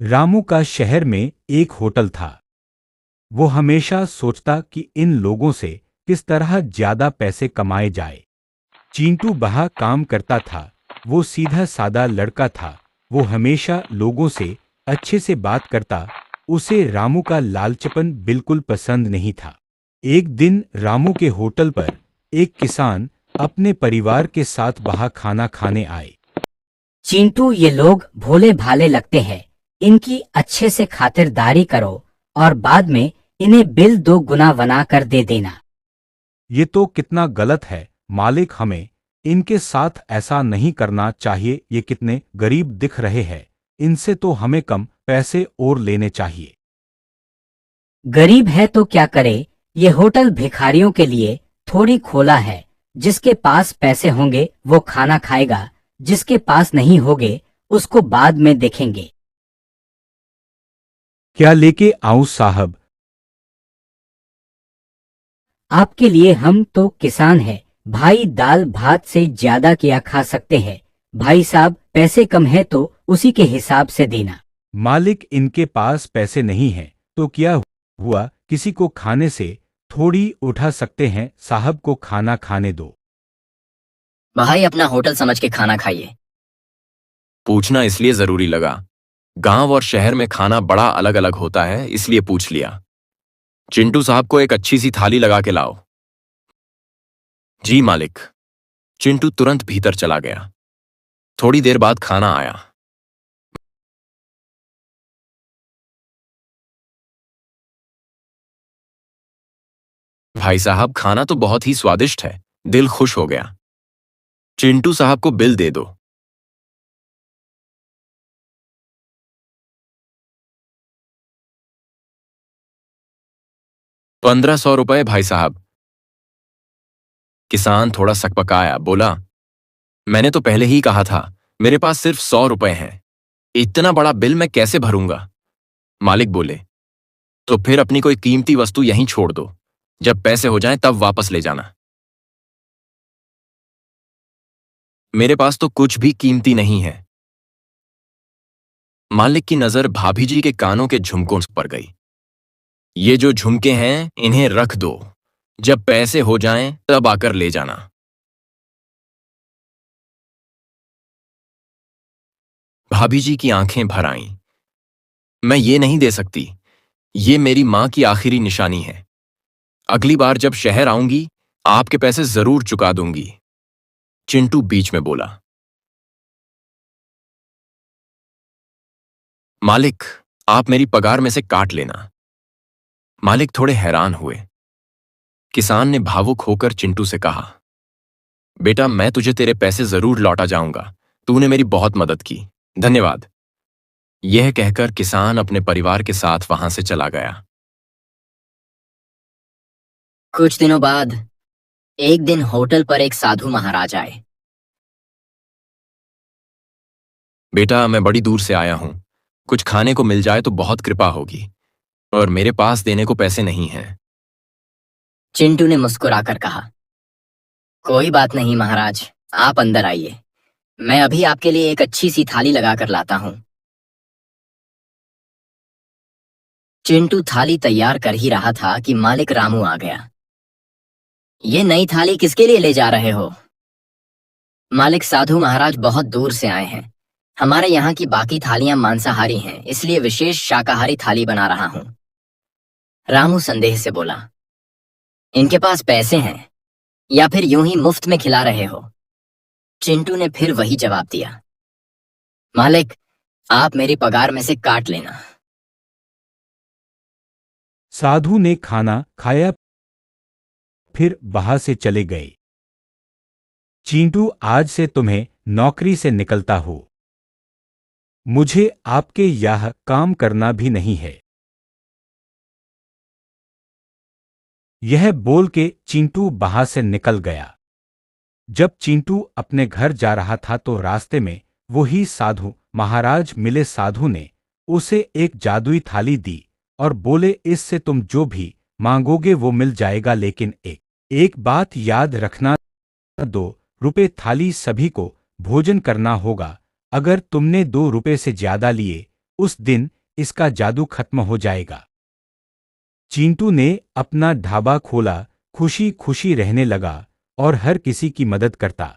रामू का शहर में एक होटल था। वो हमेशा सोचता कि इन लोगों से किस तरह ज्यादा पैसे कमाए जाए। चिंटू बाहर काम करता था। वो सीधा सादा लड़का था। वो हमेशा लोगों से अच्छे से बात करता। उसे रामू का लालचपन बिल्कुल पसंद नहीं था। एक दिन रामू के होटल पर एक किसान अपने परिवार के साथ बाहर खाना खाने आए। चिंटू, ये लोग भोले भाले लगते हैं। इनकी अच्छे से खातिरदारी करो और बाद में इन्हें बिल 2 गुना बना कर दे देना। ये तो कितना गलत है मालिक, हमें इनके साथ ऐसा नहीं करना चाहिए। ये कितने गरीब दिख रहे हैं, इनसे तो हमें कम पैसे और लेने चाहिए। गरीब है तो क्या करे, ये होटल भिखारियों के लिए थोड़ी खोला है। जिसके पास पैसे होंगे वो खाना खाएगा, जिसके पास नहीं होंगे उसको बाद में देखेंगे। क्या लेके आऊं साहब? आपके लिए हम तो किसान हैं भाई, दाल भात से ज्यादा क्या खा सकते हैं। भाई साहब, पैसे कम है तो उसी के हिसाब से देना। मालिक, इनके पास पैसे नहीं हैं तो क्या हुआ, किसी को खाने से थोड़ी उठा सकते हैं। साहब को खाना खाने दो। भाई, अपना होटल समझ के खाना खाइए। पूछना इसलिए जरूरी लगा। गांव और शहर में खाना बड़ा अलग अलग होता है, इसलिए पूछ लिया। चिंटू साहब को एक अच्छी सी थाली लगा के लाओ। जी मालिक। चिंटू तुरंत भीतर चला गया। थोड़ी देर बाद खाना आया। भाई साहब, खाना तो बहुत ही स्वादिष्ट है, दिल खुश हो गया। चिंटू साहब को बिल दे दो। 1500 रुपए भाई साहब। किसान थोड़ा सकपकाया, बोला, मैंने तो पहले ही कहा था, मेरे पास सिर्फ 100 रुपए हैं। इतना बड़ा बिल मैं कैसे भरूंगा? मालिक बोले, तो फिर अपनी कोई कीमती वस्तु यहीं छोड़ दो, जब पैसे हो जाएं तब वापस ले जाना। मेरे पास तो कुछ भी कीमती नहीं है। मालिक की नजर भाभी जी के कानों के झुमकों पर गई। ये जो झुमके हैं इन्हें रख दो, जब पैसे हो जाएं तब आकर ले जाना। भाभी जी की आंखें भर आईं। मैं ये नहीं दे सकती, ये मेरी मां की आखिरी निशानी है। अगली बार जब शहर आऊंगी आपके पैसे जरूर चुका दूंगी। चिंटू बीच में बोला। मालिक, आप मेरी पगार में से काट लेना। मालिक थोड़े हैरान हुए। किसान ने भावुक होकर चिंटू से कहा, बेटा, मैं तुझे तेरे पैसे जरूर लौटा जाऊंगा। तूने मेरी बहुत मदद की, धन्यवाद। यह कहकर किसान अपने परिवार के साथ वहां से चला गया। कुछ दिनों बाद एक दिन होटल पर एक साधु महाराज आए। बेटा, मैं बड़ी दूर से आया हूं, कुछ खाने को मिल जाए तो बहुत कृपा होगी, और मेरे पास देने को पैसे नहीं हैं। चिंटू ने मुस्कुराकर कहा, कोई बात नहीं महाराज, आप अंदर आइए। मैं अभी आपके लिए एक अच्छी सी थाली लगा कर लाता हूं। चिंटू थाली तैयार कर ही रहा था कि मालिक रामू आ गया। ये नई थाली किसके लिए ले जा रहे हो? मालिक, साधु महाराज बहुत दूर से आए हैं। हमारे यहाँ की बाकी थालियां मांसाहारी हैं, इसलिए विशेष शाकाहारी थाली बना रहा हूं। रामू संदेह से बोला, इनके पास पैसे हैं या फिर यूं ही मुफ्त में खिला रहे हो? चिंटू ने फिर वही जवाब दिया, मालिक, आप मेरी पगार में से काट लेना। साधु ने खाना खाया, फिर वहां से चले गए। चिंटू, आज से तुम्हें नौकरी से निकलता हो। मुझे आपके यहां काम करना भी नहीं है। यह बोल के चिंटू वहां से निकल गया। जब चिंटू अपने घर जा रहा था तो रास्ते में वही साधु महाराज मिले। साधु ने उसे एक जादुई थाली दी और बोले, इससे तुम जो भी मांगोगे वो मिल जाएगा, लेकिन एक बात याद रखना, दो रुपए थाली सभी को भोजन करना होगा। अगर तुमने 2 रुपए से ज्यादा लिए, उस दिन इसका जादू खत्म हो जाएगा। चिंटू ने अपना ढाबा खोला, खुशी खुशी रहने लगा और हर किसी की मदद करता।